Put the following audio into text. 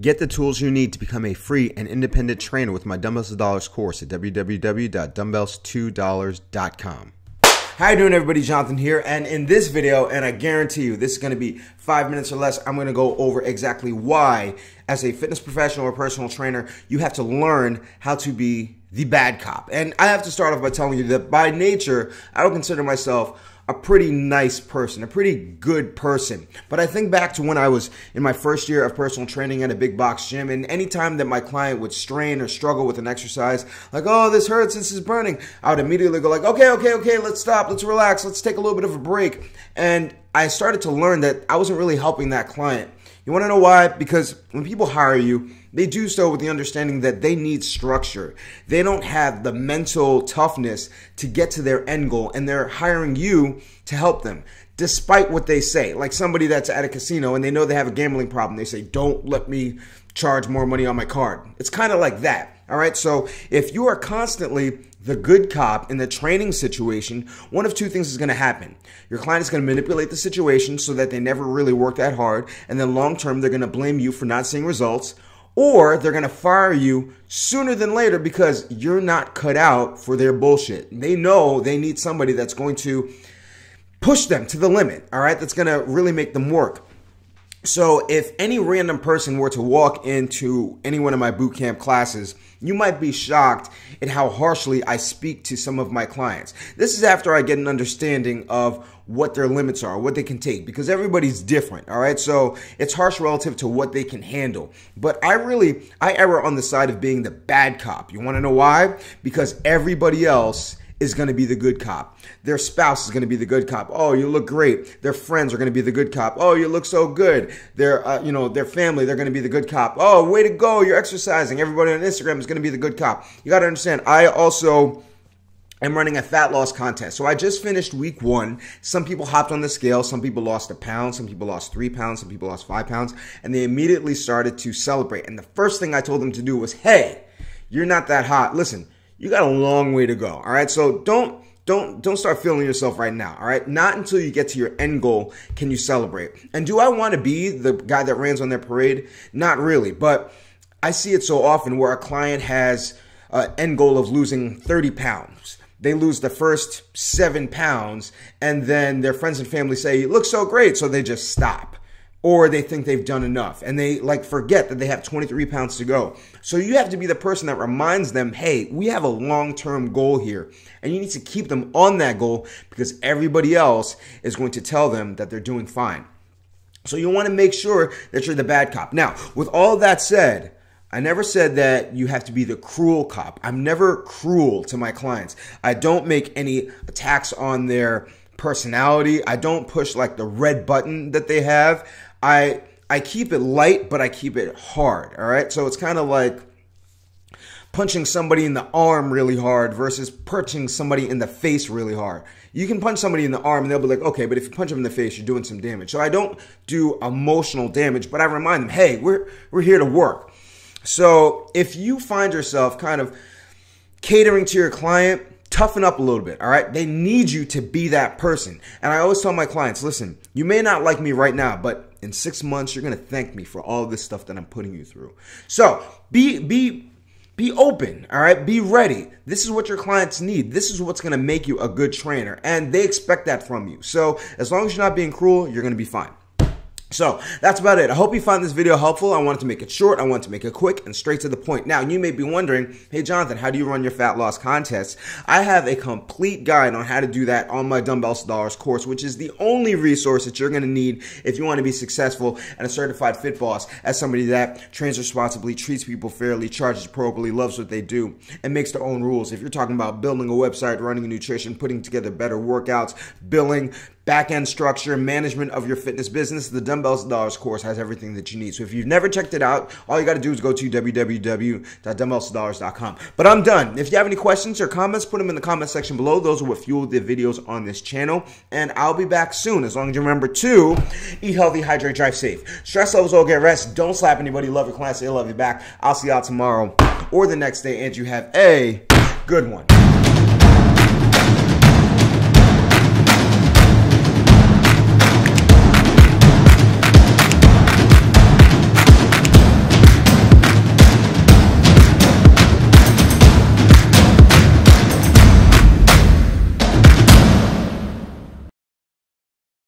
Get the tools you need to become a free and independent trainer with my Dumbbells to Dollars course at www.dumbbells2dollars.com. How you doing, everybody? Jonathan here, and in this video, and I guarantee you this is going to be 5 minutes or less, I'm going to go over exactly why, as a fitness professional or personal trainer, you have to learn how to be the bad cop. And I have to start off by telling you that by nature, I would consider myself a pretty nice person, a pretty good person. But I think back to when I was in my first year of personal training at a big box gym, and anytime that my client would strain or struggle with an exercise, like, oh, this hurts, this is burning, I would immediately go like, okay, let's stop, let's relax, let's take a little bit of a break. And I started to learn that I wasn't really helping that client. You want to know why? Because when people hire you, they do so with the understanding that they need structure. They don't have the mental toughness to get to their end goal, and they're hiring you to help them, despite what they say. Like somebody that's at a casino and they know they have a gambling problem. They say, don't let me charge more money on my card. It's kind of like that. All right. So if you are constantly the good cop in the training situation, one of two things is going to happen. Your client is going to manipulate the situation so that they never really work that hard. And then long term, they're going to blame you for not seeing results. Or they're going to fire you sooner than later because you're not cut out for their bullshit. They know they need somebody that's going to push them to the limit, all right? That's going to really make them work. So if any random person were to walk into any one of my boot camp classes, you might be shocked at how harshly I speak to some of my clients. This is after I get an understanding of what their limits are, what they can take, because everybody's different, all right? So it's harsh relative to what they can handle. But I err on the side of being the bad cop. You want to know why? Because everybody else is going to be the good cop. Their spouse is going to be the good cop. Oh, you look great. Their friends are going to be the good cop. Oh, you look so good. Their family, they're going to be the good cop. Oh, way to go. You're exercising. Everybody on Instagram is going to be the good cop. You got to understand, I also am running a fat loss contest. So I just finished week 1. Some people hopped on the scale. Some people lost 1 pound. Some people lost 3 pounds. Some people lost 5 pounds. And they immediately started to celebrate. And the first thing I told them to do was, hey, you're not that hot. Listen, you got a long way to go, all right? So don't start feeling yourself right now, all right? Not until you get to your end goal can you celebrate. And do I want to be the guy that rains on their parade? Not really, but I see it so often where a client has an end goal of losing 30 pounds. They lose the first 7 pounds, and then their friends and family say, you look so great, so they just stop. Or they think they've done enough, and they forget that they have 23 pounds to go. So you have to be the person that reminds them, hey, we have a long-term goal here, and you need to keep them on that goal because everybody else is going to tell them that they're doing fine. So you want to make sure that you're the bad cop. Now, with all that said, I never said that you have to be the cruel cop. I'm never cruel to my clients. I don't make any attacks on their personality. I don't push like the red button that they have. I keep it light, but I keep it hard, all right? So it's kind of like punching somebody in the arm really hard versus punching somebody in the face really hard. You can punch somebody in the arm and they'll be like, okay, but if you punch them in the face, you're doing some damage. So I don't do emotional damage, but I remind them, hey, we're here to work. So if you find yourself kind of catering to your client, toughen up a little bit, all right? They need you to be that person. And I always tell my clients, listen, you may not like me right now, but in 6 months, you're going to thank me for all this stuff that I'm putting you through. So be open, all right? Be ready. This is what your clients need. This is what's going to make you a good trainer, and they expect that from you. So as long as you're not being cruel, you're going to be fine. So that's about it. I hope you found this video helpful. I wanted to make it short. I wanted to make it quick and straight to the point. Now, you may be wondering, hey, Jonathan, how do you run your fat loss contests? I have a complete guide on how to do that on my Dumbbells to Dollars course, which is the only resource that you're going to need if you want to be successful and a certified fit boss as somebody that trains responsibly, treats people fairly, charges appropriately, loves what they do, and makes their own rules. If you're talking about building a website, running a nutrition, putting together better workouts, billing, back-end structure, management of your fitness business, the Dumbbells to Dollars course has everything that you need. So if you've never checked it out, all you got to do is go to www.dumbbellstodollars.com. But I'm done. If you have any questions or comments, put them in the comment section below. Those are what fuel the videos on this channel. And I'll be back soon, as long as you remember to eat healthy, hydrate, drive safe. Stress levels all get rest. Don't slap anybody. Love your clients. They love you back. I'll see y'all tomorrow or the next day, and you have a good one.